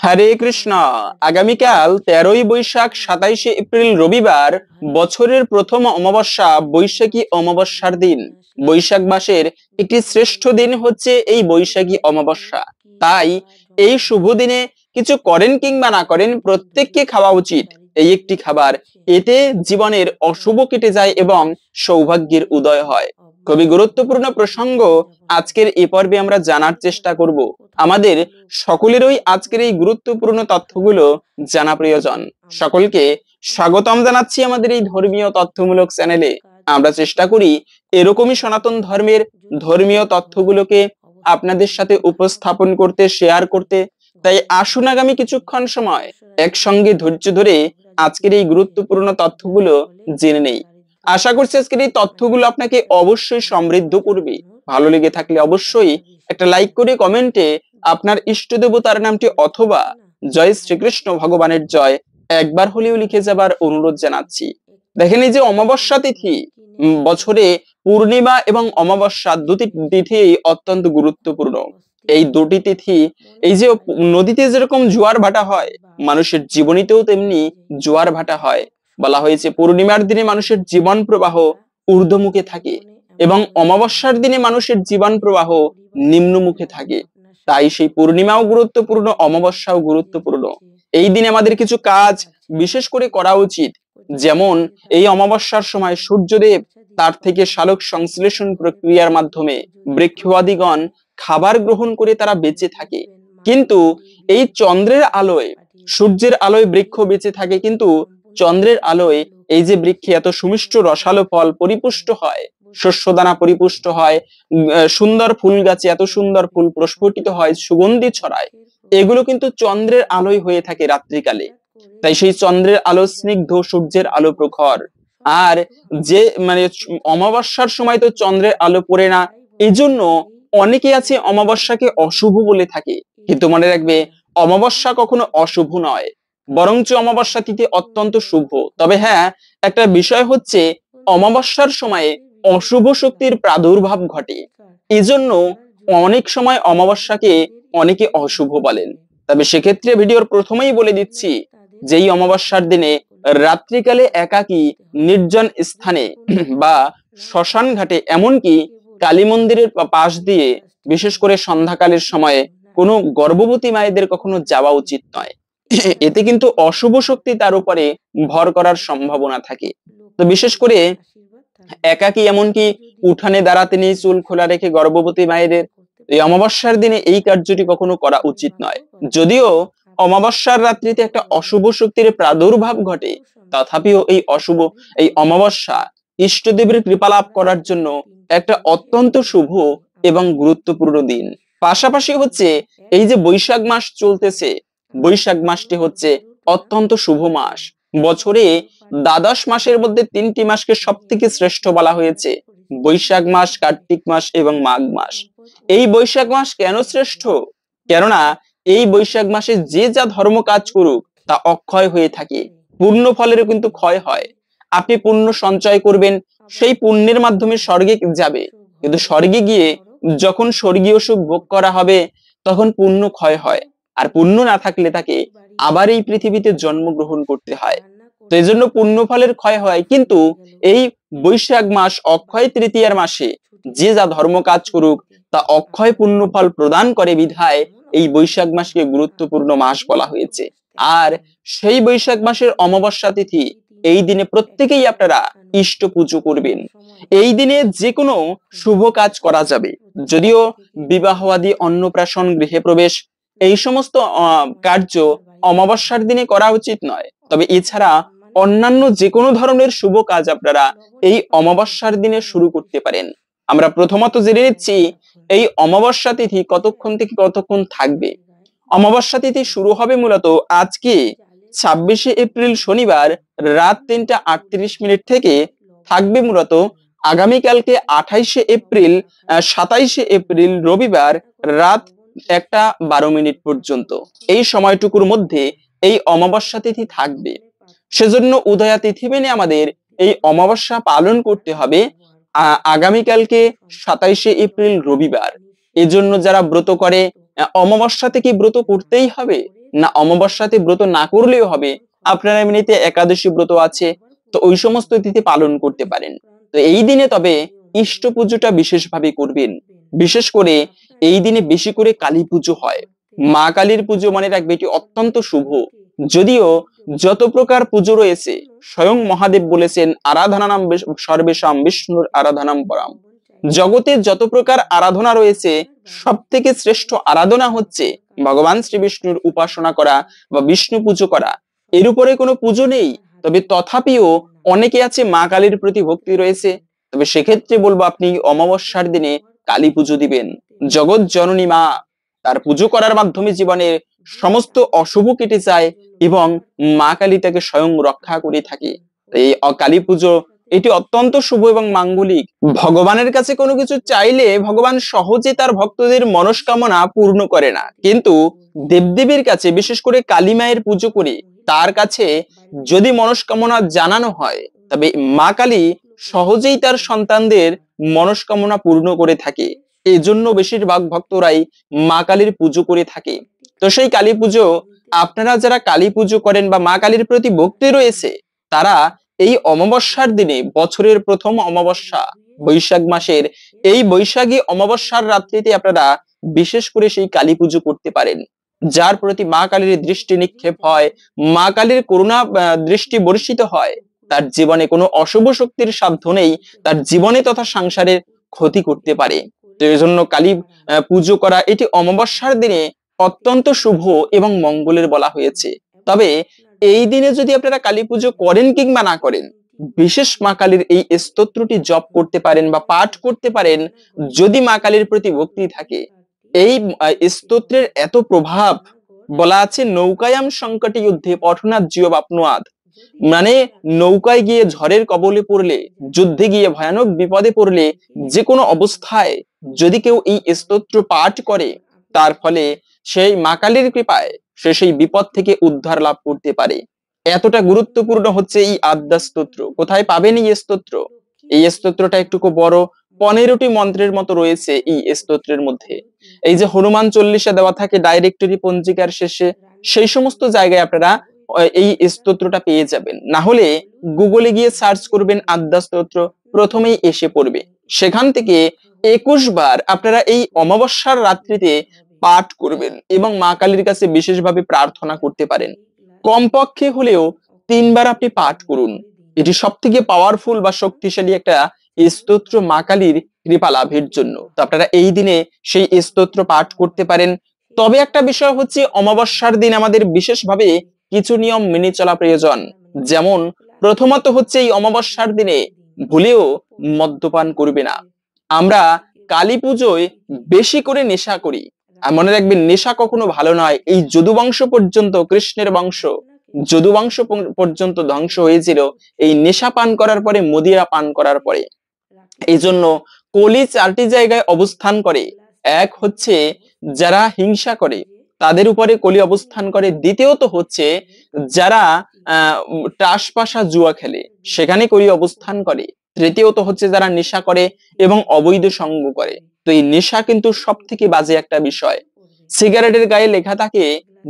হরে কৃষ্ণ। আগামীকাল 13ই বৈশাখ 27শে এপ্রিল রবিবার, বছরের প্রথম অমাবস্যা, বৈশাখী অমাবস্যার দিন। বৈশাখ মাসের একটি শ্রেষ্ঠ দিন হচ্ছে এই বৈশাখী অমাবস্যা। তাই এই শুভ দিনে কিছু করেন কিংবা না করেন, প্রত্যেককে খাওয়া উচিত এই একটি খাবার। এতে জীবনের অশুভ কেটে যায় এবং সৌভাগ্যের উদয় হয়। খুবই গুরুত্বপূর্ণ প্রসঙ্গ আজকের এই পর্বে আমরা জানার চেষ্টা করব। আমাদের সকলেরই আজকের এই গুরুত্বপূর্ণ তথ্যগুলো জানা প্রয়োজন। সকলকে স্বাগতম জানাচ্ছি আমাদের এই ধর্মীয় তথ্যমূলক চ্যানেলে। আমরা চেষ্টা করি এরকমই সনাতন ধর্মের ধর্মীয় তথ্যগুলোকে আপনাদের সাথে উপস্থাপন করতে, শেয়ার করতে। তাই আসুন আগামী কিছুক্ষণ সময় একসঙ্গে ধৈর্য ধরে আজকের এই গুরুত্বপূর্ণ তথ্যগুলো জেনে নেই। আশা করছি আজকের এই তথ্যগুলো আপনাকে অবশ্যই সমৃদ্ধ করবে। ভালো লেগে থাকলে অবশ্যই একটা লাইক করে কমেন্টে আপনার ইষ্ট দেবতার নামটি অথবা জয় শ্রীকৃষ্ণ ভগবানের জয় একবার হলেও লিখে যাবার অনুরোধ জানাচ্ছি। দেখেন, এই যে অমাবস্যা তিথি, বছরে পূর্ণিমা এবং অমাবস্যা দুটি তিথি অত্যন্ত গুরুত্বপূর্ণ। এই দুটি তিথি, এই যে নদীতে যেরকম জোয়ার ভাটা হয়, মানুষের জীবনীতেও তেমনি জোয়ার ভাটা হয়। বলা হয়েছে পূর্ণিমার দিনে মানুষের জীবন প্রবাহ ঊর্ধ্বমুখে থাকে এবং অমাবস্যার দিনে মানুষের জীবন প্রবাহ নিম্নমুখে থাকে। তাই সেই পূর্ণিমাও গুরুত্বপূর্ণ, অমাবস্যাও গুরুত্বপূর্ণ। এই দিনে আমাদের কিছু কাজ বিশেষ করে করা উচিত। যেমন এই অমাবস্যার সময় সূর্যদেব তার থেকে সালোক সংশ্লেষণ প্রক্রিয়ার মাধ্যমে বৃক্ষবাদীগণ খাবার গ্রহণ করে তারা বেঁচে থাকে। কিন্তু এই চন্দ্রের আলোয়, সূর্যের আলোয় বৃক্ষ বেঁচে থাকে, কিন্তু চন্দ্রের আলোয় এই যে বৃক্ষে এত সুমিষ্ট রসালো ফল পরিপুষ্ট হয়, শস্যদানা পরিপুষ্ট হয়, সুন্দর ফুল গাছে এত সুন্দর ফুল প্রস্ফুটিত হয়, সুগন্ধি ছড়ায়, এগুলো কিন্তু চন্দ্রের আলোয় হয়ে থাকে রাত্রিকালে। তাই সেই চন্দ্রের আলো স্নিগ্ধ, সূর্যের আলো প্রখর। আর যে অমাবস্যার সময় তো চন্দ্রের আলো পড়ে না, এই জন্য অনেকে আছে অমাবস্যাকে অশুভ বলে থাকে। কিন্তু মনে রাখবে, অমাবস্যা কখনো অশুভ নয়, বরঞ্চ অমাবস্যা তিথি অত্যন্ত শুভ। তবে হ্যাঁ, একটা বিষয় হচ্ছে অমাবস্যার সময়ে অশুভ শক্তির প্রাদুর্ভাব ঘটে। এজন্য অনেক সময় অমাবস্যাকে অনেকে অশুভ বলেন। তবে সেক্ষেত্রে ভিডিওর প্রথমেই বলে দিচ্ছি, যেই অমাবস্যার দিনে রাত্রিকালে একাকী নির্জন স্থানে বা শ্মশান ঘাটে, এমনকি কালী মন্দিরের পাশ দিয়ে বিশেষ করে সন্ধ্যাকালের সময়ে কোনো গর্ভবতী মায়েদের কখনো যাওয়া উচিত নয়। এতে কিন্তু অশুভ শক্তি তার উপরে ভর করার সম্ভাবনা থাকে। তো বিশেষ করে একাকী, এমনকি উঠানে দাঁড়াতে নেই চুল খোলা রেখে গর্ভবতী মায়েদের, এই অমাবস্যার দিনে এই কার্যটি কখনো করা উচিত নয়। যদিও অমাবস্যার রাত্রিতে একটা অশুভ শক্তির প্রাদুর্ভাব ঘটে, তথাপিও এই অমাবস্যা ইষ্টদেবের কৃপা লাভ করার জন্য একটা অত্যন্ত শুভ এবং গুরুত্বপূর্ণ দিন। পাশাপাশি হচ্ছে এই যে বৈশাখ মাস চলতেছে, বৈশাখ মাসটি হচ্ছে অত্যন্ত শুভ মাস। বছরে দ্বাদশ মাসের মধ্যে 3টি মাসকে সব থেকে শ্রেষ্ঠ বলা হয়েছে, বৈশাখ মাস, কার্তিক মাস এবং মাঘ মাস। এই বৈশাখ মাস কেন শ্রেষ্ঠ? কেননা এই বৈশাখ মাসে যে যা ধর্ম কাজ করুক তা অক্ষয় হয়ে থাকে, পূর্ণ ফলেরও কিন্তু ক্ষয় হয়। আপনি পুণ্য সঞ্চয় করবেন, সেই পুণ্যের মাধ্যমে স্বর্গে যাবে, কিন্তু স্বর্গে গিয়ে যখন স্বর্গীয় সুখ ভোগ করা হবে, তখন পুণ্য ক্ষয় হয়। আর পুণ্য না থাকলে তাকে আবার এই পৃথিবীতে জন্মগ্রহণ করতে হয়। তো এই জন্য পুণ্য ফলের ক্ষয় হয়। কিন্তু এই বৈশাখ মাস অক্ষয় তৃতীয়ার মাসে যে যা ধর্ম কাজ করুক তা অক্ষয় পুণ্য ফল প্রদান করে বিধায় এই বৈশাখ মাসকে গুরুত্বপূর্ণ মাস বলা হয়েছে। আর সেই বৈশাখ মাসের অমাবস্যা তিথি, এই দিনে প্রত্যেকেই আপনারা ইষ্ট পুজো করবেন। এই দিনে যে কোনো শুভ কাজ করা যাবে। যদিও বিবাহ আদি, অন্নপ্রাশন, গৃহে প্রবেশ, এই সমস্ত কার্য অমাবস্যার দিনে করা উচিত নয়। তবে এছাড়া অন্যান্য যে কোনো ধরনের শুভ কাজ আপনারা এই অমাবস্যার দিনে শুরু করতে পারেন। আমরা প্রথমত জেনে নিচ্ছি এই অমাবস্যা তিথি কতক্ষণ থেকে কতক্ষণ থাকবে। অমাবস্যা তিথি শুরু হবে মূলত আজকে 26শে এপ্রিল শনিবার রাত 3টা 38 মিনিট থেকে, থাকবে মূলত আগামীকালকে 28শে এপ্রিল 27শে এপ্রিল রবিবার রাত 1টা 12 মিনিট পর্যন্ত। এই সময়টুকুর মধ্যে এই অমাবস্যা তিথি থাকবে। সেজন্য উদয়া তিথি মেনে আমাদের এই অমাবস্যা পালন করতে হবে আগামীকালকে 27শে এপ্রিল রবিবার। এজন্য যারা ব্রত করে, অমাবস্যা থেকে ব্রত করতেই হবে না অমাবস্যাতে ব্রত না করলেও হবে, আপনারা এমনিতে একাদশী ব্রত আছে, তো ওই সমস্ত তিথি পালন করতে পারেন। তো এই দিনে তবে ইষ্ট পুজোটা বিশেষভাবে করবেন। বিশেষ করে এই দিনে বেশি করে কালী পুজো হয়। মা কালীর পুজো মনে রাখবে এটি অত্যন্ত শুভ। যদিও যত প্রকার পুজো রয়েছে, স্বয়ং মহাদেব বলেছেন আরাধনানাম সর্বেশাম বিষ্ণুর আরাধনাম পরাম। জগতে যত প্রকার আরাধনা রয়েছে সব থেকে শ্রেষ্ঠ আরাধনা হচ্ছে ভগবান শ্রী বিষ্ণুর উপাসনা করা বা বিষ্ণু পুজো করা। এর উপরে কোনো পুজো নেই, তবে তথাপিও অনেকে আছে মা কালীর প্রতি ভক্তি রয়েছে। তবে সেক্ষেত্রে বলবো আপনি অমাবস্যার দিনে কালী পুজো দিবেন। জগৎ জননী মা, তার পুজো করার মাধ্যমে জীবনের সমস্ত অশুভ কেটে যায় এবং মা কালী তাকে স্বয়ং রক্ষা করে থাকে। এই কালী পুজো এটি অত্যন্ত শুভ এবং মাঙ্গলিক। ভগবানের কাছে কোনো কিছু চাইলে ভগবান সহজে তার ভক্তদের মনস্কামনা পূর্ণ করে না, কিন্তু দেবদেবীর কাছে বিশেষ করে কালী মায়ের পুজো করে তার কাছে যদি মনস্কামনা জানানো হয়, তবে মা কালী সহজেই তার সন্তানদের মনস্কামনা পূর্ণ করে থাকে। এই জন্য বেশিরভাগ ভক্তরাই মা কালীর পুজো করে থাকে। তো সেই কালী পুজো আপনারা যারা কালী পুজো করেন বা মা কালীর প্রতি ভক্তি রয়েছে, তারা এই অমাবস্যার দিনে, বছরের প্রথম অমাবস্যা বৈশাখ মাসের এই বৈশাখী অমাবস্যার রাত্রিতে আপনারা বিশেষ করে সেই কালী পুজো করতে পারেন। যার প্রতি মা কালীর দৃষ্টি নিক্ষেপ হয়, মা কালীর করুণা দৃষ্টি বর্ষিত হয়, তার জীবনে কোনো অশুভ শক্তির সাধ্য নেই তার জীবনে তথা সংসারের ক্ষতি করতে পারে। তো এই জন্য কালী পুজো করা এটি অমাবস্যার দিনে অত্যন্ত শুভ এবং মঙ্গলের বলা হয়েছে। তবে এই দিনে যদি আপনারা কালী পুজো করেন কিংবা না করেন, বিশেষ মা কালীর এই স্তোত্রটি জপ করতে পারেন বা পাঠ করতে পারেন যদি মা কালীর প্রতি ভক্তি থাকে। এই স্তোত্রের এত প্রভাব, বলা আছে নৌকায়াম সংকটে যুদ্ধে পঠনাথ জিও বাপনুয়াদ, মানে নৌকায় গিয়ে ঝড়ের কবলে পড়লে, যুদ্ধে গিয়ে ভয়ানক বিপদে পড়লে, যে কোনো অবস্থায় যদি কেউ এই স্তোত্র পাঠ করে, তার ফলে সেই মা কালীর কৃপায় সে সেই বিপদ থেকে উদ্ধার লাভ করতে পারে। এতটা গুরুত্বপূর্ণ হচ্ছে এই আদ্যা স্তোত্র। কোথায় পাবেন এই স্তোত্র? এই স্তোত্রটা একটু বড়, 15টি মন্ত্রের মতো রয়েছে এই স্তোত্রের মধ্যে। এই যে হনুমান চল্লিশা দেওয়া থাকে ডাইরেক্টরি পঞ্জিকার শেষে, সেই সমস্ত জায়গায় আপনারা এই স্তোত্রটা পেয়ে যাবেন। না হলে গুগলে গিয়ে সার্চ করবেন আদ্যা স্তোত্র, প্রথমেই এসে পড়বে। সেখান থেকে 21 বার আপনারা এই অমাবস্যার রাত্রিতে পাঠ করবেন এবং মা কালীর কাছে বিশেষভাবে প্রার্থনা করতে পারেন। কমপক্ষে হলেও 3 বার আপনি পাঠ করুন। এটি সব থেকে পাওয়ারফুল বা শক্তিশালী একটা স্তোত্র মা কালীর কৃপা লাভের জন্য। তো আপনারা এই দিনে সেই স্তোত্র পাঠ করতে পারেন। তবে একটা বিষয় হচ্ছে অমাবস্যার দিন আমাদের বিশেষভাবে কিছু নিয়ম মেনে চলা প্রয়োজন। যেমন প্রথমত হচ্ছে এই অমাবস্যার দিনে ভুলেও মদ্যপান করবে না। আমরা কালী পুজোয় বেশি করে নেশা করি, আর মনে রাখবেন নেশা কখনো ভালো নয়। এই যদু বংশ পর্যন্ত, কৃষ্ণের বংশ যদু বংশ পর্যন্ত ধ্বংস হয়েছিল এই নেশা পান করার পরে, মদিরা পান করার পরে। এই জন্য কলি 4টি জায়গায় অবস্থান করে। এক হচ্ছে যারা হিংসা করে, তাদের উপরে কলি অবস্থান করে। দ্বিতীয়ত হচ্ছে যারা টাসপাসা জুয়া খেলে, সেখানে কলি অবস্থান করে। তৃতীয়ত হচ্ছে যারা নেশা করে এবং অবৈধ সঙ্গ করে। তো এই নেশা কিন্তু সব থেকে বাজে একটা বিষয়। সিগারেটের গায়ে লেখা থাকে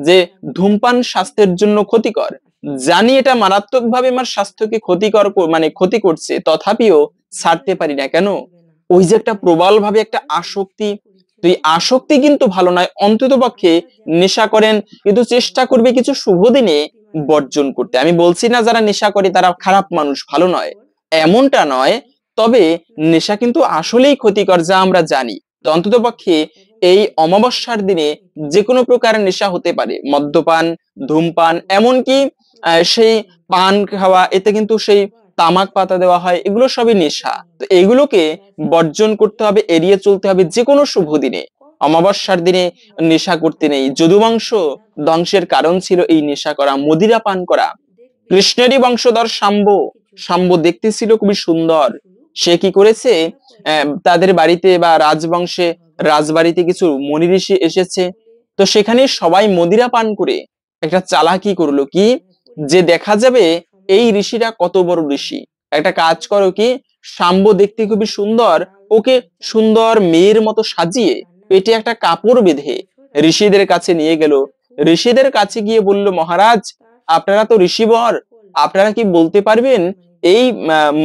যে ধূমপান স্বাস্থ্যের জন্য ক্ষতিকর। জানি এটা মারাত্মকভাবে আমার স্বাস্থ্যকে ক্ষতিকর, মানে ক্ষতি করছে, তথাপিও ছাড়তে পারি না কেন? ওই যে একটা প্রবল ভাবে একটা আসক্তি। তো এই আসক্তি কিন্তু ভালো নয়। অন্তত পক্ষে নেশা করেন, কিন্তু চেষ্টা করবে কিছু শুভ দিনে বর্জন করতে। আমি বলছি না যারা নেশা করে তারা খারাপ মানুষ, ভালো নয়, এমনটা নয়। তবে নেশা কিন্তু আসলেই ক্ষতিকর, যা আমরা জানি। তো অন্তত পক্ষে এই অমাবস্যার দিনে যে কোনো প্রকার নেশা হতে পারে, মদ্যপান, ধূমপান, এমনকি সেই পান খাওয়া, এতে কিন্তু সেই তামাক পাতা দেওয়া হয়, এগুলো সবই নেশা। তো এগুলোকে বর্জন করতে হবে, এড়িয়ে চলতে হবে যে কোনো শুভ দিনে। অমাবস্যার দিনে নেশা করতে নেই। যদুবংশ ধ্বংসের কারণ ছিল এই নেশা করা, মদিরা পান করা। কৃষ্ণেরই বংশধর শাম্ব, শাম্ব দেখতে ছিল খুবই সুন্দর। সে কি করেছে, তাদের বাড়িতে বা রাজবংশে, রাজবাড়িতে কিছু মনি ঋষি এসেছে। তো সেখানে সবাই মদিরা পান করে একটা চালাকি করলো কি, যে দেখা যাবে এই ঋষিরা কত বড় ঋষি। একটা কাজ করো কি, শাম্ব দেখতে খুবই সুন্দর, ওকে সুন্দর মেয়ের মতো সাজিয়ে পেটে একটা কাপড় বেঁধে ঋষিদের কাছে নিয়ে গেল। ঋষিদের কাছে গিয়ে বলল, মহারাজ, আপনারা তো ঋষিবর, আপনারা কি বলতে পারবেন এই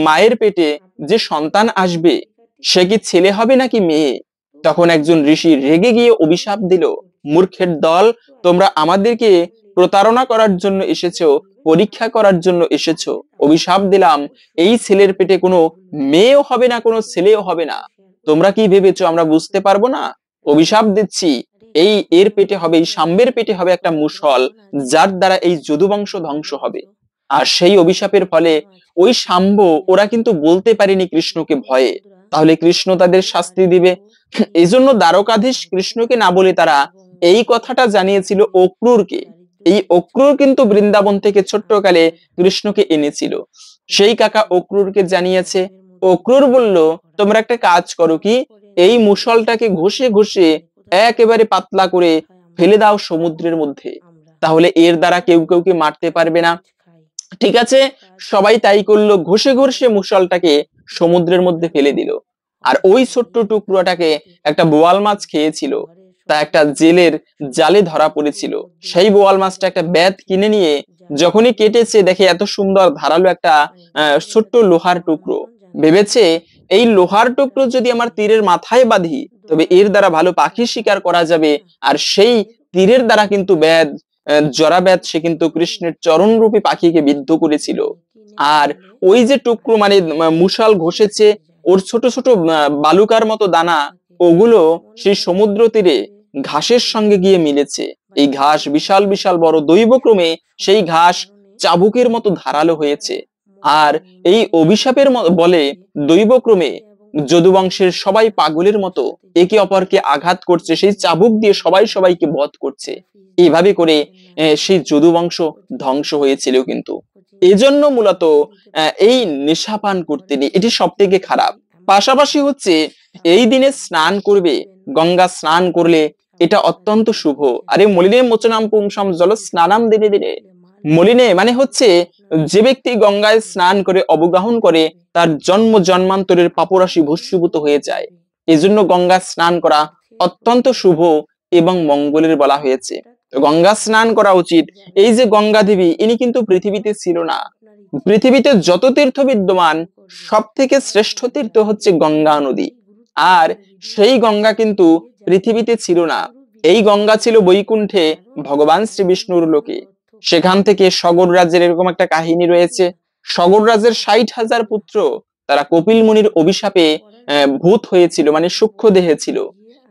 মায়ের পেটে যে সন্তান আসবে সে কি ছেলে হবে নাকি মেয়ে? তখন একজন ঋষি রেগে গিয়ে অভিশাপ দিল, মূর্খের দল, তোমরা আমাদেরকে প্রতারণা করার জন্য এসেছো, পরীক্ষা করার জন্য এসেছো। অভিশাপ দিলাম, এই ছেলের পেটে কোনো মেয়েও হবে না, কোনো ছেলেও হবে না। তোমরা কি ভেবেছো আমরা বুঝতে পারবো না? অভিশাপ দিচ্ছি, এর পেটে হবে, এই শাম্বের পেটে হবে একটা মুষল, যার দ্বারা এই যদুবংশ ধ্বংস হবে। আর সেই অভিশাপের ফলে ওই শাম্ব, ওরা কিন্তু বলতে পারেনি কৃষ্ণকে ভয়ে, তাহলে কৃষ্ণ তাদের শাস্তি দিবে। এই জন্য দ্বারকাধীশ কৃষ্ণকে না বলে তারা এই কথাটা জানিয়েছিল অক্রূরকে। এই অক্রূর কিন্তু বৃন্দাবন থেকে ছোট্টকালে কৃষ্ণকে এনেছিল। সেই কাকা অক্রূরকে জানিয়েছে। অক্রূর বলল, তোমরা একটা কাজ করো, কি এই মুষলটাকে ঘষে ঘষে একেবারে পাতলা করে ফেলে দাও সমুদ্রের মধ্যে, তাহলে এর দ্বারা কেউ কেউকে মারতে পারবে না। ঠিক আছে, সবাই তাই করলো, ঘষে ঘষে মুষলটাকে সমুদ্রের মধ্যে ফেলে দিল। আর ওই ছোট্ট টুকরোটাকে একটা বোয়াল মাছ খেয়েছিল, তা একটা জেলের জালে ধরা পড়েছিল। সেই বোয়াল মাছটা একটা বেত কিনে নিয়ে যখনই কেটেছে, দেখে এত সুন্দর ধারালো একটা ছোট্ট লোহার টুকরো। ভেবেছে, এই লোহার টুকরো যদি আমার তীরের মাথায় বাঁধি, তবে এর দ্বারা ভালো পাখি শিকার করা যাবে। আর সেই তীরের দ্বারা কিন্তু জরাব্যাধ সে কিন্তু কৃষ্ণের চরণ রূপী পাখিকে বিদ্ধ করেছিল। আর ওই যে টুকরো মানে মুষাল ঘষেছে, ওর ছোট ছোট বালুকার মতো দানা, ওগুলো সেই সমুদ্র তীরে ঘাসের সঙ্গে গিয়ে মিলেছে। এই ঘাস বিশাল বিশাল বড়, দৈবক্রমে সেই ঘাস চাবুকের মতো ধারালো হয়েছে। আর এই অভিশাপের বলে দৈবক্রমে যদুবংশের সবাই পাগলের মতো একে অপরকে আঘাত করছে, সেই চাবুক দিয়ে সবাই সবাইকে বধ করছে। এইভাবে করে সেই যদুবংশ ধ্বংস হয়েছিল। কিন্তু এজন্য মূলত এই নেশা পান করতে নেই, এটি সব থেকে খারাপ। পাশাপাশি হচ্ছে এই দিনে স্নান করবে, গঙ্গা স্নান করলে এটা অত্যন্ত শুভ। আরে মলিনে মোচনাম পুংসাম জল স্নানাম দিনে দিনে। মলিনে মানে হচ্ছে যে ব্যক্তি গঙ্গায় স্নান করে অবগাহন করে, তার জন্ম জন্মান্তরের পাপরাশি ভস্মীভূত হয়ে যায়। এজন্য গঙ্গা স্নান করা অত্যন্ত শুভ এবং মঙ্গলের বলা হয়েছে। গঙ্গা স্নান করা উচিত। এই যে গঙ্গা দেবী, ইনি কিন্তু পৃথিবীতে ছিল না। পৃথিবীতে যত তীর্থ বিদ্যমান, সব থেকে শ্রেষ্ঠ তীর্থ হচ্ছে গঙ্গা নদী। আর সেই গঙ্গা কিন্তু পৃথিবীতে ছিল না। এই গঙ্গা ছিল বৈকুণ্ঠে, ভগবান শ্রী বিষ্ণুর লোকে। সেখান থেকে সগর রাজ্যের এরকম একটা কাহিনী রয়েছে। সগর রাজ্যের 60,000 পুত্র, তারা কপিল মুনির অভিশাপে ভূত হয়েছিল, মানে সূক্ষ্ম দেহে ছিল।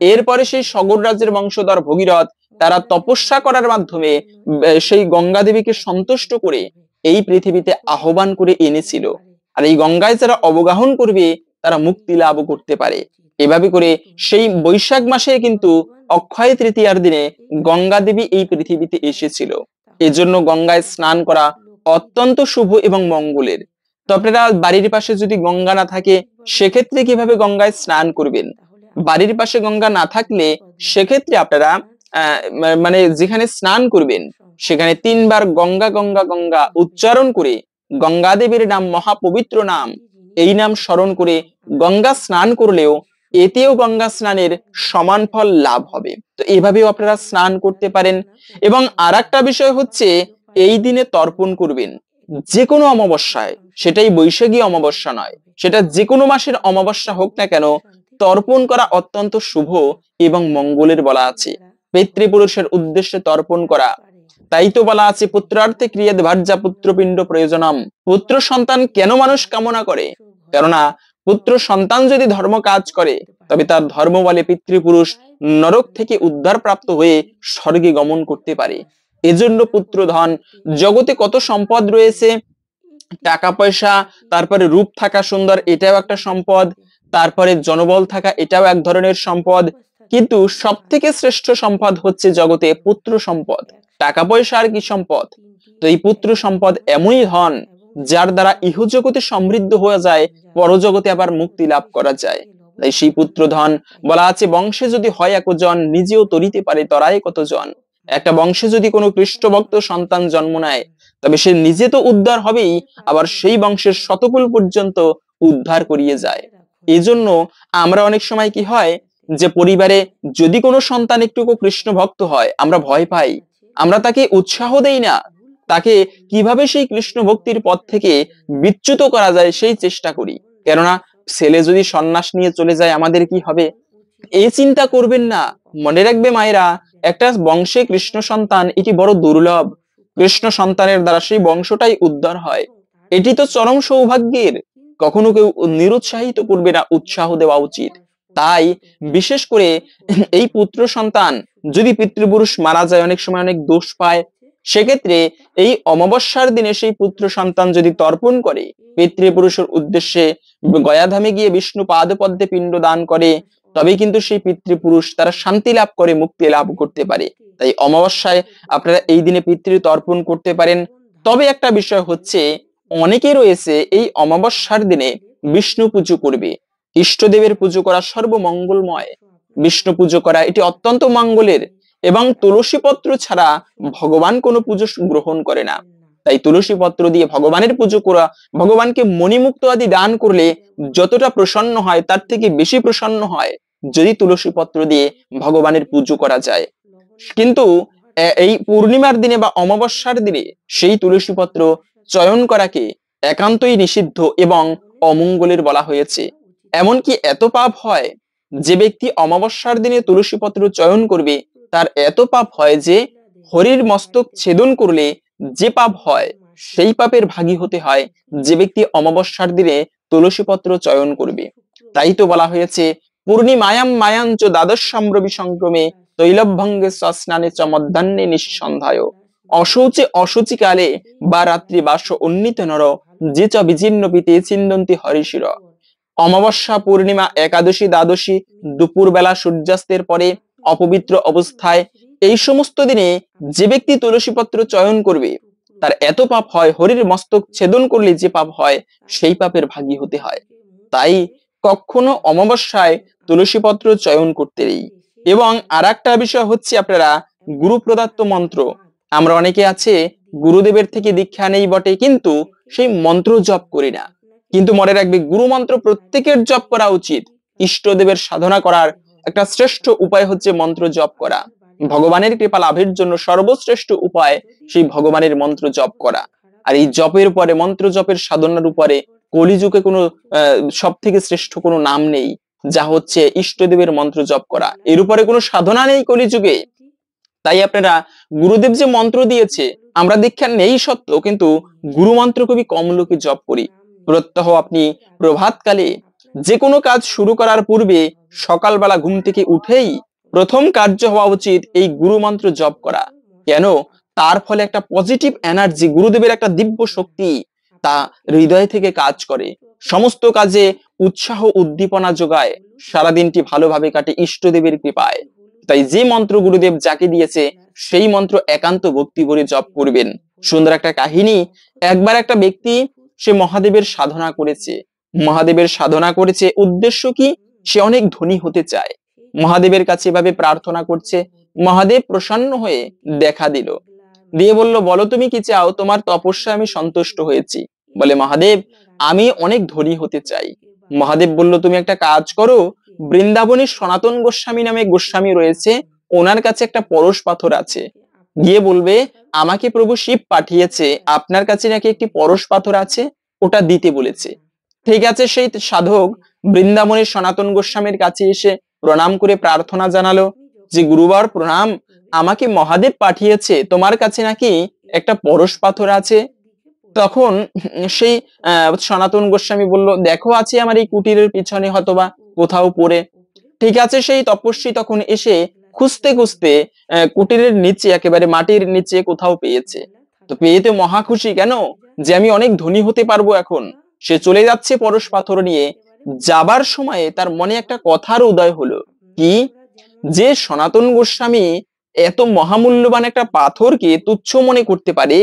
এরপরে সেই সগর রাজ্যের বংশধর ভগীরথ, তারা তপস্যা করার মাধ্যমে সেই গঙ্গা দেবীকে সন্তুষ্ট করে এই পৃথিবীতে আহ্বান করে এনেছিল। আর এই গঙ্গায় যারা অবগাহন করবে, তারা মুক্তি লাভ করতে পারে। এভাবে করে সেই বৈশাখ মাসে কিন্তু অক্ষয় তৃতীয়ার দিনে গঙ্গা দেবী এই পৃথিবীতে এসেছিল। এজন্য গঙ্গায় স্নান করা অত্যন্ত শুভ এবং মঙ্গলের। তো আপনারা বাড়ির পাশে যদি গঙ্গা না থাকে, সেক্ষেত্রে কিভাবে গঙ্গায় স্নান করবেন? বাড়ির পাশে গঙ্গা না থাকলে সেক্ষেত্রে আপনারা মানে যেখানে স্নান করবেন, সেখানে 3 বার গঙ্গা গঙ্গা গঙ্গা উচ্চারণ করে, গঙ্গা দেবীর নাম মহাপবিত্র নাম, এই নাম স্মরণ করে গঙ্গা স্নান করলেও এতেও গঙ্গা স্নানের সমান ফল লাভ হবে। তো এভাবেও আপনারা স্নান করতে পারেন। এবং আরেকটা বিষয় হচ্ছে, এই দিনে তর্পণ করবেন যে কোনো অমাবস্যায়, সেটাই বৈশাখী অমাবস্যা নয়, সেটা যে কোনো মাসের অমাবস্যা হোক না কেন, তর্পণ করা অত্যন্ত শুভ এবং মঙ্গলের বলা আছে। পিতৃপুরুষের উদ্দেশ্যে তর্পণ করা, তাই তো বলা আছে পুত্রার্থে ক্রিয়াদ ভার্যা পুত্রপিণ্ড প্রয়োজনম। পুত্র সন্তান কেন মানুষ কামনা করে? কেননা পুত্র সন্তান যদি ধর্ম কাজ করে, তবে তার ধর্ম বলে পিতৃপুরুষ নরক থেকে উদ্ধার প্রাপ্ত হয়ে স্বর্গে গমন করতে পারে। এজন্য পুত্র ধন, জগতে কত সম্পদ রয়েছে, টাকা পয়সা, তারপরে রূপ থাকা সুন্দর, এটাও একটা সম্পদ, তারপরে জনবল থাকা, এটাও এক ধরনের সম্পদ। কিন্তু সব থেকে শ্রেষ্ঠ সম্পদ হচ্ছে জগতে পুত্র সম্পদ। টাকা পয়সা আর কি সম্পদ? তো এই পুত্র সম্পদ এমনই ধন, যার দ্বারা ইহজগতে সমৃদ্ধ হয়ে যায়, পরজগতে আবার মুক্তি লাভ করা যায়। তাই সেই পুত্র ধন বলা আছে, বংশে যদি হয় একজন, নিজেও তরিতে পারে তরায় কতজন। একটা বংশে যদি কোনো কৃষ্ণ ভক্ত সন্তান জন্ম নেয়, তবে সে নিজে তো উদ্ধার হবেই, আবার সেই বংশের শতকুল পর্যন্ত উদ্ধার করিয়ে যায়। এই জন্য আমরা অনেক সময় কি হয়, যে পরিবারে যদি কোনো সন্তান একটুকু কৃষ্ণ ভক্ত হয়, আমরা ভয় পাই আমরা তাকে উৎসাহ দেই না, তাকে কিভাবে সেই কৃষ্ণ ভক্তির পথ থেকে বিচ্যুত করা যায় সেই চেষ্টা করি। কেননা ছেলে যদি সন্ন্যাস নিয়ে চলে যায় আমাদের কি হবে, এই চিন্তা করবেন না। মনে রাখবে মায়েরা, একটা বংশে কৃষ্ণ সন্তান এটি বড় দুর্লভ। কৃষ্ণ সন্তানের দ্বারা সেই বংশটাই উদ্ধার হয়, এটি তো চরম সৌভাগ্যের। কখনো কেউ নিরুৎসাহিত করবে না, উৎসাহ দেওয়া উচিত। তাই বিশেষ করে এই পুত্র সন্তান যদি পিতৃপুরুষ মারা যায়, অনেক সময় অনেক দোষ পায়, সেক্ষেত্রে এই অমাবস্যার দিনে সেই পুত্র সন্তান যদি তর্পণ করে পিতৃপুরুষের উদ্দেশ্যে, গয়াধামে গিয়ে বিষ্ণু পাদপদ্মে পিণ্ড দান করে, তবেই কিন্তু সেই পিতৃপুরুষ তারা শান্তি লাভ করে, মুক্তি লাভ করতে পারে। তাই অমাবস্যায় আপনারা এই দিনে পিতৃ তর্পণ করতে পারেন। তবে একটা বিষয় হচ্ছে, অনেকে রয়েছে এই অমাবস্যার দিনে বিষ্ণু পুজো করবে। ইষ্টদেবের পুজো করা সর্বমঙ্গলময়, বিষ্ণু পুজো করা এটি অত্যন্ত মঙ্গলের, এবং তুলসী পত্র ছাড়া ভগবান কোনো পুজো গ্রহণ করে না। তাই তুলসী পত্র দিয়ে ভগবানের পুজো করা, ভগবানকে মণিমুক্ত আদি দান করলে যতটা প্রসন্ন হয় তার থেকে বেশি প্রসন্ন হয় যদি তুলসী পত্র দিয়ে ভগবানের পুজো করা যায়। কিন্তু এই পূর্ণিমার দিনে বা অমাবস্যার দিনে সেই তুলসী পত্র চয়ন করাকে একান্তই নিষিদ্ধ এবং অমঙ্গলের বলা হয়েছে। এমনকি এত পাপ হয়, যে ব্যক্তি অমাবস্যার দিনে তুলসী পত্র চয়ন করবে তার এত পাপ হয় যে হরির মস্তক ছেদন করলে যে পাপ হয় সেই পাপের ভাগী হতে হয় যে ব্যক্তি অমাবস্যার দিনে তুলসী পত্র চয়ন করবে। তাই তো বলা হয়েছে, পূর্ণিমায়াম মায়াঞ্চ দ্বাদশাম্রবি সংক্রমে তৈলভঙ্গে স্নানে চ মধ্যাহ্নে নিঃসন্ধ্যায় অশৌচে অশুচিকালে বা রাত্রি বাস উন্নীত নর যে চ বিজীর্ণ পিতে চিন্দন্তি হরিশির। অমাবস্যা, পূর্ণিমা, একাদশী, দ্বাদশী, দুপুর বেলা সূর্যাস্তের পরে, অপবিত্র অবস্থায়, এই সমস্ত দিনে যে ব্যক্তি তুলসী পত্র চয়ন করবে তার এত পাপ হয়, হরির মস্তক ছেদন করলে যে পাপ হয় সেই পাপের ভাগী হতে হয়। তাই কখনো অমাবস্যায় তুলসী পত্র চয়ন করতে নেই। এবং আর একটা বিষয় হচ্ছে, আপনারা গুরু প্রদত্ত মন্ত্র, আমরা অনেকে আছে গুরুদেবের থেকে দীক্ষা নেই বটে কিন্তু সেই মন্ত্র জপ করি না। কিন্তু মনে রাখবে, গুরু মন্ত্র প্রত্যেকের জপ করা উচিত। ইষ্টদেবের সাধনা করার একটা শ্রেষ্ঠ উপায় হচ্ছে মন্ত্র জপ করা। ভগবানের কৃপা লাভের জন্য সর্বশ্রেষ্ঠ উপায় সেই ভগবানের মন্ত্র জপ করা। আর এই জপের পরে, মন্ত্র জপের সাধনার উপরে কলিযুগে কোনো সব থেকে শ্রেষ্ঠ কোনো নাম নেই, যা হচ্ছে ইষ্টদেবের মন্ত্র জপ করা। এর উপরে কোনো সাধনা নেই কলিযুগে। তাই আপনারা গুরুদেব যে মন্ত্র দিয়েছে, আমরা দীক্ষা নেই সত্ত্বেও কিন্তু গুরু মন্ত্র খুবই কম লোকে জপ করি। প্রত্যহ আপনি প্রভাতকালে যে কোনো কাজ শুরু করার পূর্বে সকালবেলা ঘুম থেকে উঠেই প্রথম কার্য হওয়া উচিত এই গুরু মন্ত্র জপ করা। কেন? তার ফলে একটা পজিটিভ এনার্জি, গুরুদেবের একটা দিব্য শক্তি তা হৃদয় থেকে কাজ করে, সমস্ত কাজে উৎসাহ উদ্দীপনা যোগায়, সারাদিনটি ভালোভাবে কাটে ইষ্টদেবের কৃপায়। তাই যে মন্ত্র গুরুদেব যাকে দিয়েছে সেই মন্ত্র একান্ত ভক্তি করে জপ করবেন। সুন্দর একটা কাহিনী, একবার একটা ব্যক্তি সে মহাদেবের সাধনা করেছে। মহাদেবের সাধনা করেছে, উদ্দেশ্য কি? সে অনেক ধনী হতে চায়। মহাদেবের কাছে এভাবে প্রার্থনা করছে। মহাদেব প্রসন্ন হয়ে দেখা দিল, দিয়ে বলল, বলো তুমি কি চাও? তোমার তপস্যা আমি সন্তুষ্ট হয়েছি। বলে, মহাদেব আমি অনেক ধনী হতে চাই। মহাদেব বলল, তুমি একটা কাজ করো, বৃন্দাবনের সনাতন গোস্বামী নামে গোস্বামী রয়েছে, ওনার কাছে একটা পরশ পাথর আছে, গিয়ে বলবে আমাকে প্রভু শিব পাঠিয়েছে, আপনার কাছে নাকি একটি পরশ পাথর আছে, ওটা দিতে বলেছে। ঠিক আছে, সেই সাধক বৃন্দাবনের সনাতন গোস্বামীর কাছে এসে প্রণাম করে প্রার্থনা জানালো যে গুরুবার প্রণাম, আমাকে মহাদেব পাঠিয়েছে, তোমার কাছে নাকি একটা পরশ পাথর আছে। তখন সেই সনাতন গোস্বামী বলল, দেখো আছে আমার এই কুটিরের পিছনে হয়তোবা কোথাও পড়ে। ঠিক আছে, সেই তপস্বী তখন এসে খুঁজতে খুঁজতে কুটিরের নিচে, একেবারে মাটির নিচে কোথাও পেয়েছে। তো পেয়ে তো মহা খুশি, কেন? যে আমি অনেক ধনী হতে পারবো এখন। সে চলে যাচ্ছে পরশ পাথর নিয়ে। যাবার সময়ে তার মনে একটা কথার উদয় হলো, কি? যে সনাতন গোস্বামী এত মহামূল্যবান একটা পাথরকে তুচ্ছ মনে করতে পারে,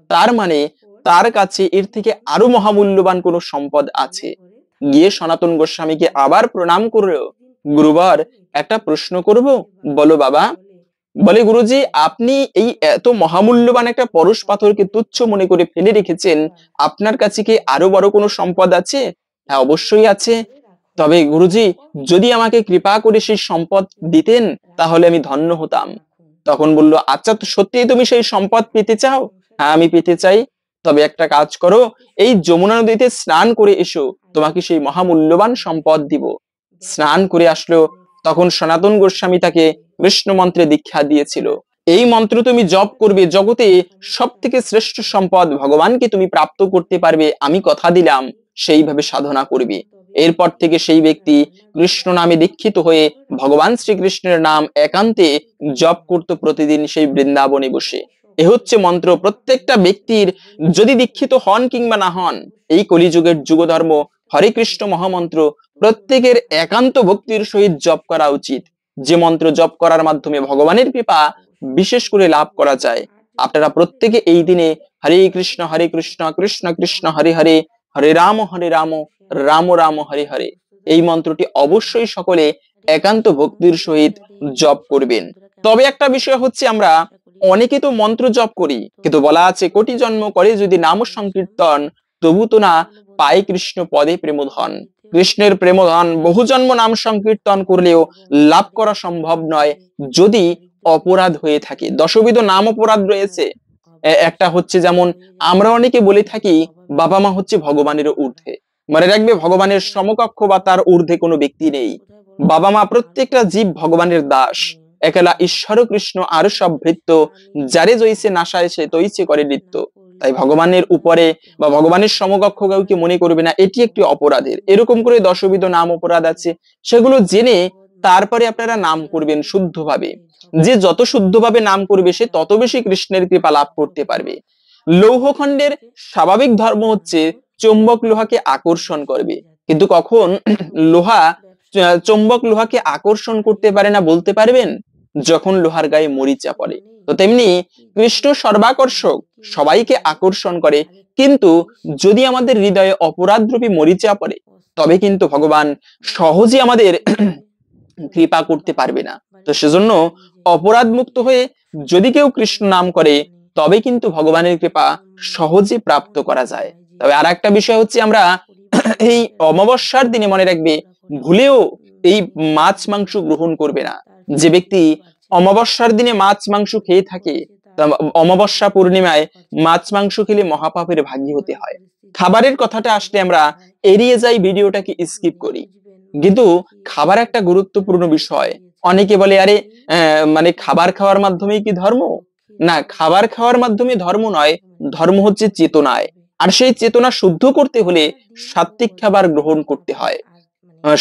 তার মানে তার কাছে এর থেকে আরো মহামূল্যবান কোনো সম্পদ আছে। গিয়ে সনাতন গোস্বামীকে আবার প্রণাম করলো, গুরুবার একটা প্রশ্ন করব? বলো বাবা। বলে, গুরুজি আপনি এই এত মহামূল্যবান একটা পরশ পাথরকে তুচ্ছ মনে করে ফেলে রেখেছেন, আপনার কাছে কি আরো বড় কোনো সম্পদ আছে? হ্যাঁ, অবশ্যই আছে। তবে গুরুজি যদি আমাকে কৃপা করে সেই সম্পদ দিতেন তাহলে আমি ধন্য হতাম। তখন বলল, আচ্ছা, তো সত্যিই তুমি সেই সম্পদ পেতে চাও? হ্যাঁ, আমি পেতে চাই। তবে একটা কাজ করো, এই যমুনা নদীতে স্নান করে এসো, তোমাকে সেই মহামূল্যবান সম্পদ দিব। স্নান করে আসলো। তখন সনাতন গোস্বামী তাকে কৃষ্ণ মন্ত্রে দীক্ষা দিয়েছিল। এই মন্ত্র তুমি জপ করবে, জগতে সব থেকে শ্রেষ্ঠ সম্পদ ভগবানকে তুমি প্রাপ্ত করতে পারবে, আমি কথা দিলাম। সেইভাবে সাধনা করবে। এরপর থেকে সেই ব্যক্তি কৃষ্ণ নামে দীক্ষিত হয়ে ভগবান শ্রীকৃষ্ণের নাম একান্তে জপ করত প্রতিদিন সেই বৃন্দাবনে বসে। এ হচ্ছে মন্ত্র। প্রত্যেকটা ব্যক্তির, যদি দীক্ষিত হন কিংবা না হন, এই কলিযুগের যুগধর্ম হরে কৃষ্ণ মহামন্ত্র প্রত্যেকের একান্ত ভক্তির সহিত জপ করা উচিত। যে মন্ত্র জপ করার মাধ্যমে ভগবানের কৃপা বিশেষ করে লাভ করা যায়। আপনারা প্রত্যেকে এই দিনে হরে কৃষ্ণ কৃষ্ণ কৃষ্ণ হরে হরে, হরে রাম রাম রাম হরে হরে, এই মন্ত্রটি অবশ্যই সকলে একান্ত ভক্তির সহিত জপ করবেন। তবে একটা বিষয় হচ্ছে, আমরা অনেকে তো মন্ত্র জপ করি, কিন্তু বলা আছে কোটি জন্ম করে যদি নাম সংকীর্তন, তবু তো না পায় কৃষ্ণ পদে প্রেমধন। কৃষ্ণের প্রেমধন বহু জন্ম নাম সংকীর্তন করলেও লাভ করা সম্ভব নয়, যদি অপরাধ হয়ে থাকে। দশবিধ নাম অপরাধ রয়েছে। একটা হচ্ছে, যেমন আমরা অনেকে বলে থাকি বাবা মা হচ্ছে ভগবানের ঊর্ধ্বে। মনে রাখবে, ভগবানের সমকক্ষ বা তার ঊর্ধ্বে কোনো ব্যক্তি নেই। বাবা মা প্রত্যেকটা জীব ভগবানের দাস। একলা ঈশ্বর কৃষ্ণ আর সব ভৃত্য, যারে জইছে নাশায় সে তৈছে করে নৃত্য। তাই ভগবানের উপরে বা ভগবানের সমকক্ষ কাউকে মনে করবে না, এটি একটি অপরাধের। এরকম করে দশবিধ নাম অপরাধ আছে, সেগুলো জেনে তারপরে আপনারা নাম করবেন শুদ্ধভাবে। যে যত শুদ্ধভাবে নাম করবে সে তত বেশি কৃষ্ণের কৃপা লাভ করতে পারবে। লৌহখণ্ডের স্বাভাবিক ধর্ম হচ্ছে চুম্বক লোহাকে আকর্ষণ করবে, কিন্তু কখন লোহা চুম্বক লোহাকে আকর্ষণ করতে পারে না বলতে পারবেন? যখন লোহার গায়ে মরিচা পড়ে। তো তেমনি কৃষ্ণ সর্বাকর্ষক, সবাইকে আকর্ষণ করে, কিন্তু যদি আমাদের হৃদয়ে অপরাধরূপী মরিচা পড়ে, তবে কিন্তু ভগবান সহজে আমাদের কৃপা করতে পারবে না। তো সেজন্য অপরাধ মুক্ত হয়ে যদি কেউ কৃষ্ণ নাম করে, তবে কিন্তু ভগবানের কৃপা সহজে প্রাপ্ত করা যায়। তবে আর একটা বিষয় হচ্ছে, আমরা এই অমাবস্যার দিনে মনে রাখবে, ভুলেও এই মাছ মাংস গ্রহণ করবে না। যে ব্যক্তি অমাবস্যার দিনে মাছ মাংস খেয়ে থাকে, অমাবস্যা পূর্ণিমায় মাছ মাংস খেলে মহাপাপের ভাগী হতে হয়। খাবারের কথাটা আসলে আমরা এড়িয়ে যাই, ভিডিওটাকে স্কিপ করি, কিন্তু খাবার একটা গুরুত্বপূর্ণ বিষয়। অনেকে বলে, আরে মানে খাবার খাওয়ার মাধ্যমেই কি ধর্ম? না, খাবার খাওয়ার মাধ্যমে ধর্ম নয়, ধর্ম হচ্ছে চেতনায়। আর সেই চেতনা শুদ্ধ করতে হলে সাত্ত্বিক খাবার গ্রহণ করতে হয়।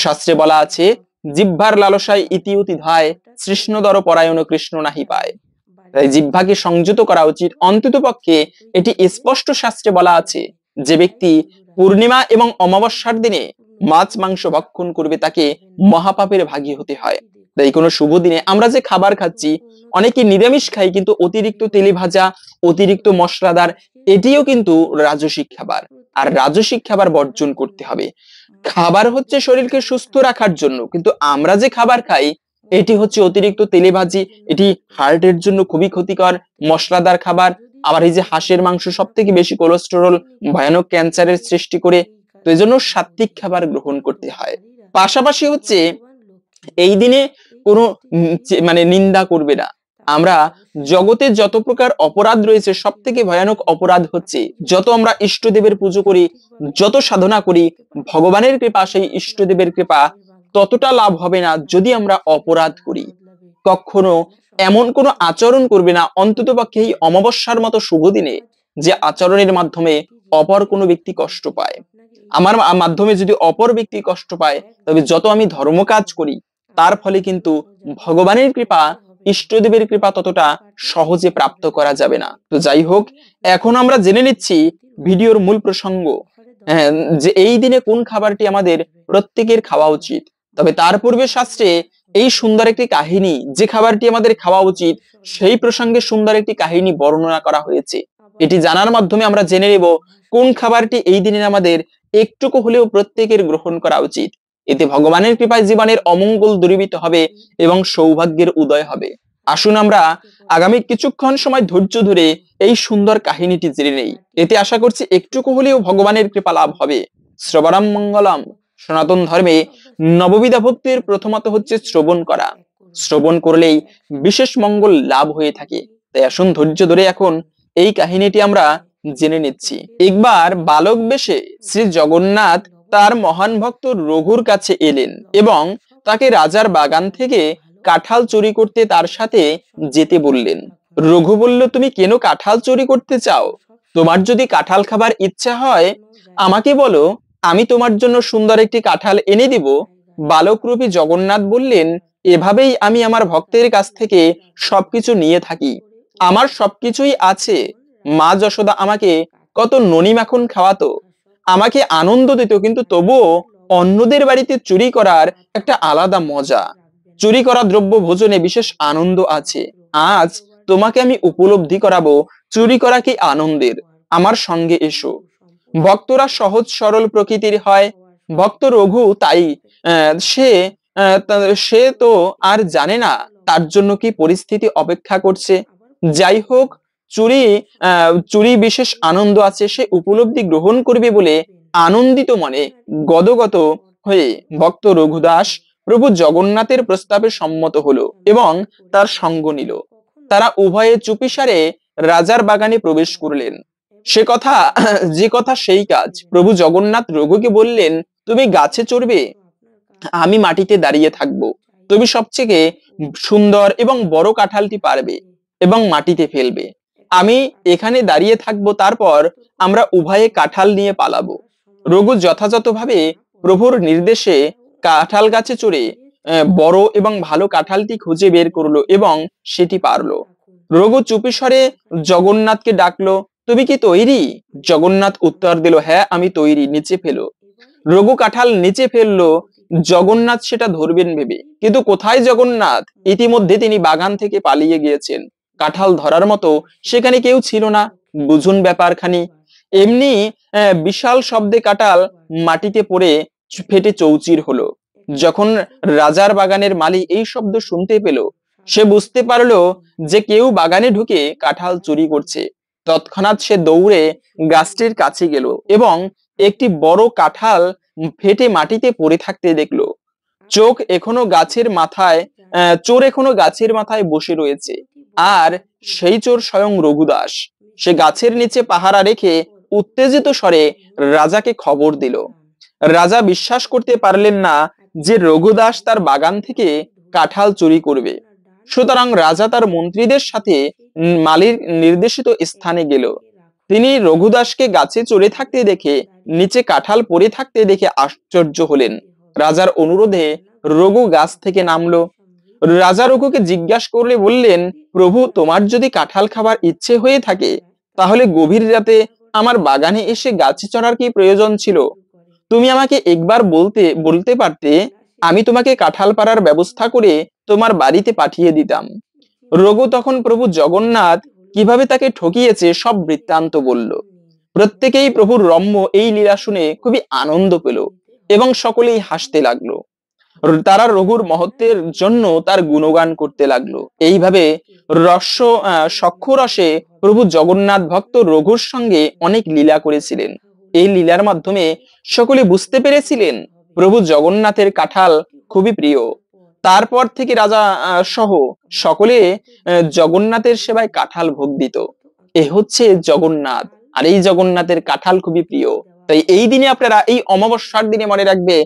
শাস্ত্রে বলা আছে, জিহ্বার লালসায় ইতি অতি ধায়, তৃষ্ণদর পরায়ণ কৃষ্ণ নাহি পায়। তাই জিহ্বাকে সংযত করা উচিত। অন্তত পক্ষে এটি স্পষ্ট শাস্ত্রে বলা আছে, যে ব্যক্তি পূর্ণিমা এবং অমাবস্যার দিনে মাছ মাংস ভক্ষণ করবে, তাকে মহাপাপের ভাগী হতে হয়। তাই কোনো শুভ দিনে আমরা যে খাবার খাচ্ছি, অনেকে নিরামিষ খাই, কিন্তু অতিরিক্ত তেলে ভাজা, অতিরিক্ত মশলাদার, এটিও কিন্তু রাজসিক খাবার। আর রাজসিক খাবার বর্জন করতে হবে। খাবার হচ্ছে শরীরকে সুস্থ রাখার জন্য, কিন্তু আমরা যে খাবার খাই এটি হচ্ছে অতিরিক্ত তেলে ভাজি, এটি হার্টের জন্য খুবই ক্ষতিকর। মশলাদার খাবার, আবার এই যে হাঁসের মাংস, সব থেকে বেশি কোলেস্টেরল, ভয়ানক ক্যান্সারের সৃষ্টি করে। তো এই জন্য সাত্ত্বিক খাবার গ্রহণ করতে হয়। পাশাপাশি হচ্ছে, এই দিনে কোনো মানে নিন্দা করবে না। আমরা জগতে যত প্রকার অপরাধ রয়েছে, সব থেকে ভয়ানক অপরাধ হচ্ছে, যত আমরা ইষ্টদেবের পুজো করি, যত সাধনা করি, ভগবানের কৃপা, সেই ইষ্টদেবের কৃপা ততটা লাভ হবে না যদি আমরা অপরাধ করি। কখনো এমন কোনো আচরণ করবে না, অন্তত পক্ষে এই অমাবস্যার মতো শুভ দিনে, যে আচরণের মাধ্যমে অপর কোনো ব্যক্তি কষ্ট পায়। আমার মাধ্যমে যদি অপর ব্যক্তি কষ্ট পায়, তবে যত আমি ধর্ম কাজ করি, তার ফলে কিন্তু ভগবানের কৃপা, ইষ্টদেবের কৃপা ততটা সহজে প্রাপ্ত করা যাবে না। তো যাই হোক, এখন আমরা জেনে নিচ্ছি ভিডিওর মূল প্রসঙ্গ, যে এই দিনে কোন খাবারটি আমাদের প্রত্যেকের খাওয়া উচিত। তবে তার পূর্বে শাস্ত্রে এই সুন্দর একটি কাহিনী, যে খাবারটি আমাদের খাওয়া উচিত, সেই প্রসঙ্গে সুন্দর একটি কাহিনী বর্ণনা করা হয়েছে। এটি জানার মাধ্যমে আমরা জেনে নেব কোন খাবারটি এই দিনে আমাদের একটুকু হলেও প্রত্যেকের গ্রহণ করা উচিত। এতে ভগবানের কৃপায় জীবনের অমঙ্গল দূরীভূত হবে এবং সৌভাগ্যের উদয় হবে। আসুন আমরা আগামী কিছুক্ষণ সময় ধৈর্য ধরে এই সুন্দর কাহিনীটি জেনে নেই। এতে আশা করছি একটুকু হলেও ভগবানের কৃপা লাভ হবে। শ্রবণম মঙ্গলম। সনাতন ধর্মে নববিধা ভক্তির প্রথমত হচ্ছে শ্রবণ করা। শ্রবণ করলেই বিশেষ মঙ্গল লাভ হয়ে থাকে। তাই আসুন ধৈর্য ধরে এখন এই কাহিনীটি আমরা জেনে নিচ্ছি। একবার বালক বেশে শ্রী জগন্নাথ তার মহান ভক্ত রঘুর কাছে এলেন এবং তাকে রাজার বাগান থেকে কাঁঠাল চুরি করতে তার সাথে যেতে বললেন। রঘু বলল, তুমি কেন কাঁঠাল চুরি করতে চাও? তোমার যদি কাঁঠাল খাবার ইচ্ছা হয় আমাকে বলো, আমি তোমার জন্য সুন্দর একটি কাঁঠাল এনে দিব। বালকরূপী জগন্নাথ বললেন, এভাবেই আমি আমার ভক্তের কাছ থেকে সবকিছু নিয়ে থাকি। আমার সবকিছুই আছে। মা যশোদা আমাকে কত ননি মাখন খাওয়াতো, আমাকে আনন্দ দিত, কিন্তু তবুও অন্যদের বাড়িতে চুরি করার একটা আলাদা মজা। চুরি করা দ্রব্য ভোজনে বিশেষ আনন্দ আছে। আজ তোমাকে আমি উপলব্ধি করাবো চুরি করা কি আনন্দের। আমার সঙ্গে এসো। ভক্তরা সহজ সরল প্রকৃতির হয়। ভক্ত রঘু তাই সে তো আর জানে না তার জন্য কি পরিস্থিতি অপেক্ষা করছে। যাই হোক, চুরি বিশেষ আনন্দ আছে, সে উপলব্ধি গ্রহণ করবে বলে আনন্দিত মনে গদগদ হয়ে ভক্ত রঘুদাস প্রভু জগন্নাথের প্রস্তাবে সম্মত হলো এবং তার সঙ্গ নিল। তারা উভয়ে চুপিসারে রাজার বাগানে প্রবেশ করলেন। যে কথা সেই কাজ। প্রভু জগন্নাথ রঘুকে বললেন, তুমি গাছে চড়বে, আমি মাটিতে দাঁড়িয়ে থাকব। তুমি সবচেয়ে সুন্দর এবং বড় কাঁঠালটি পারবে এবং মাটিতে ফেলবে। আমি এখানে দাঁড়িয়ে থাকবো, তারপর আমরা উভয়ে কাঁঠাল নিয়ে পালাবো। রঘু যথাযথভাবে প্রভুর নির্দেশে কাঁঠাল গাছে চড়ে বড় এবং ভালো কাঁঠালটি খুঁজে বের করলো এবং সেটি পারলো। রঘু চুপিস্বরে জগন্নাথকে ডাকলো, তুমি কি তৈরি? জগন্নাথ উত্তর দিল, হ্যাঁ আমি তৈরি, নিচে ফেলো। রঘু কাঁঠাল নিচে ফেললো। জগন্নাথ সেটা ধরবেন ভেবে, কিন্তু কোথায় জগন্নাথ? ইতিমধ্যে তিনি বাগান থেকে পালিয়ে গিয়েছেন। কাঁঠাল ধরার মতো সেখানে কেউ ছিল না। বুঝুন ব্যাপারখানি। এমনি বিশাল শব্দে কাঁঠাল মাটিতে পড়ে ফেটে চৌচির হলো। যখন রাজার বাগানের মালি এই শব্দ শুনতে পেল, সে বুঝতে পারলো যে কেউ বাগানে ঢুকে কাঁঠাল চুরি করছে। তৎক্ষণাৎ সে দৌড়ে গাছটির কাছে গেল এবং একটি বড় কাঁঠাল ফেটে মাটিতে পড়ে থাকতে দেখলো। চোর এখনো গাছের মাথায় বসে রয়েছে, আর সেই চোর স্বয়ং রঘুদাস। সে গাছের নিচে পাহারা রেখে উত্তেজিত স্বরে রাজাকে খবর দিল। রাজা বিশ্বাস করতে পারলেন না যে রঘুদাস তার বাগান থেকে কাঁঠাল চুরি করবে। সুতরাং রাজা তার মন্ত্রীদের সাথে মালির নির্দেশিত স্থানে গেল। তিনি রঘুদাসকে গাছে চড়ে থাকতে দেখে, নিচে কাঁঠাল পড়ে থাকতে দেখে আশ্চর্য হলেন। রাজার অনুরোধে রঘু গাছ থেকে নামলো। রাজা রঘুকে জিজ্ঞাসা করলে বললেন, প্রভু, তোমার যদি কাঁঠাল খাবার ইচ্ছে হয়ে থাকে তাহলে গভীর রাতে আমার বাগানে এসে গাছে চড়ার কি প্রয়োজন ছিল? তুমি আমাকে একবার বলতে পারতে, আমি তোমাকে কাঁঠাল পাড়ার ব্যবস্থা করে তোমার বাড়িতে পাঠিয়ে দিতাম। রঘু তখন প্রভু জগন্নাথ কিভাবে তাকে ঠকিয়েছে সব বৃত্তান্ত বলল। প্রত্যেকেই প্রভুর রম্য এই লীলা শুনে খুবই আনন্দ পেল এবং সকলেই হাসতে লাগলো। তারা রঘুর মহত্বের জন্য তার গুণগান করতে লাগলো। এইভাবে সক্ষরসে প্রভু জগন্নাথ ভক্ত রঘুর সঙ্গে অনেক লীলা করেছিলেন। এই লীলার মাধ্যমে সকলে বুঝতে পেরেছিলেন প্রভু জগন্নাথের কাঁঠাল খুবই প্রিয়। তারপর থেকে রাজা সহ সকলে জগন্নাথের সেবায় কাঁঠাল ভোগ দিত। এ হচ্ছে জগন্নাথ, আর এই জগন্নাথের কাঁঠাল খুবই প্রিয়। তাই এই দিনে আপনারা, এই অমাবস্যার দিনে মনে রাখবে,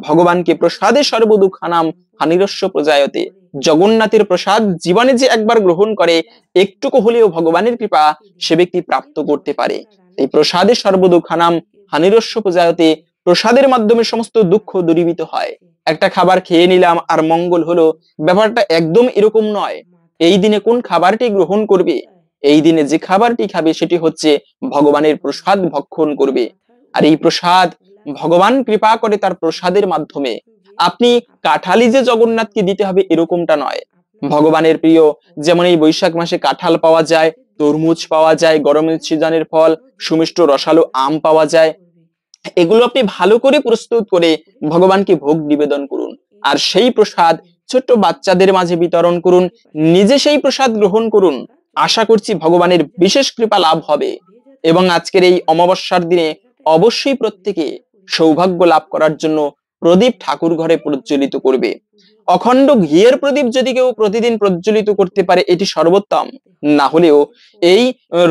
ভগবানকে প্রসাদে সর্বদুঃখানাম হানিরস্য প্রজায়তে। জগন্নাথের প্রসাদ জীবনে যে একবার গ্রহণ করে, একটুকু হলেও ভগবানের কৃপা সে ব্যক্তি প্রাপ্ত করতে পারে। এই প্রসাদে সর্বদুঃখানাম হানিরস্য প্রজায়তে, প্রসাদের মাধ্যমে সমস্ত দুঃখ দূরীভূত হয়। একটা খাবার খেয়ে নিলাম আর মঙ্গল হলো, ব্যাপারটা একদম এরকম নয়। এই দিনে কোন খাবারটি গ্রহণ করবে? এই দিনে যে খাবারটি খাবে সেটি হচ্ছে ভগবানের প্রসাদ ভক্ষণ করবে। আর এই প্রসাদ ভগবান কৃপা করে তার প্রসাদের মাধ্যমে। আপনি কাঁঠালই যে জগন্নাথকে দিতে হবে এরকমটা নয়। ভগবানের প্রিয়, যেমন এই বৈশাখ মাসে কাঁঠাল পাওয়া যায়, তরমুজ পাওয়া যায়, গরমের সিজনের ফল সুমিষ্ট রসালো আম পাওয়া যায়। এগুলো আপনি ভালো করে প্রস্তুত করে ভগবানকে ভোগ নিবেদন করুন, আর সেই প্রসাদ ছোট্ট বাচ্চাদের মাঝে বিতরণ করুন। নিজে সেই প্রসাদ গ্রহণ করুন। আশা করছি ভগবানের বিশেষ কৃপা লাভ হবে। এবং আজকের এই অমাবস্যার দিনে অবশ্যই প্রত্যেকে সৌভাগ্য লাভ করার জন্য প্রদীপ ঠাকুর ঘরে প্রজ্বলিত করবে। অখণ্ড ঘিয়ের প্রদীপ যদি কেউ প্রতিদিন প্রজ্বলিত করতে পারে এটি সর্বোত্তম। না হলেও এই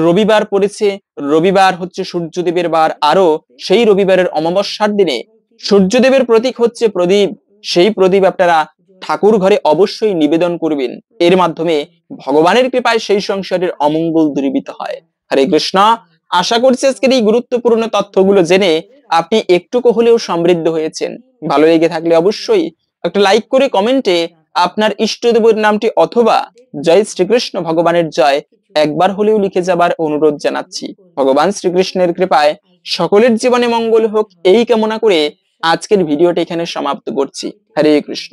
রবিবার পড়েছে, রবিবার হচ্ছে সূর্যদেবের বার, আরো সেই রবিবারের অমাবস্যার দিনে সূর্যদেবের প্রতীক হচ্ছে প্রদীপ, সেই প্রদীপ আপনারা ঠাকুর ঘরে অবশ্যই নিবেদন করবেন। এর মাধ্যমে ভগবানের কৃপায় সেই সংসারের অমঙ্গল দূরীভূত হয়। হরে কৃষ্ণ। আশা করছি আজকের এই গুরুত্বপূর্ণ তথ্যগুলো জেনে আপনি একটুকু হলেও সমৃদ্ধ হয়েছেন। ভালো লেগে থাকলে অবশ্যই একটা লাইক করে কমেন্টে আপনার ইষ্টদেবের নামটি অথবা জয় শ্রীকৃষ্ণ ভগবানের জয় একবার হলেও লিখে যাবার অনুরোধ জানাচ্ছি। ভগবান শ্রীকৃষ্ণের কৃপায় সকলের জীবনে মঙ্গল হোক এই কামনা করে আজকের ভিডিওটি এখানে সমাপ্ত করছি। হরে কৃষ্ণ।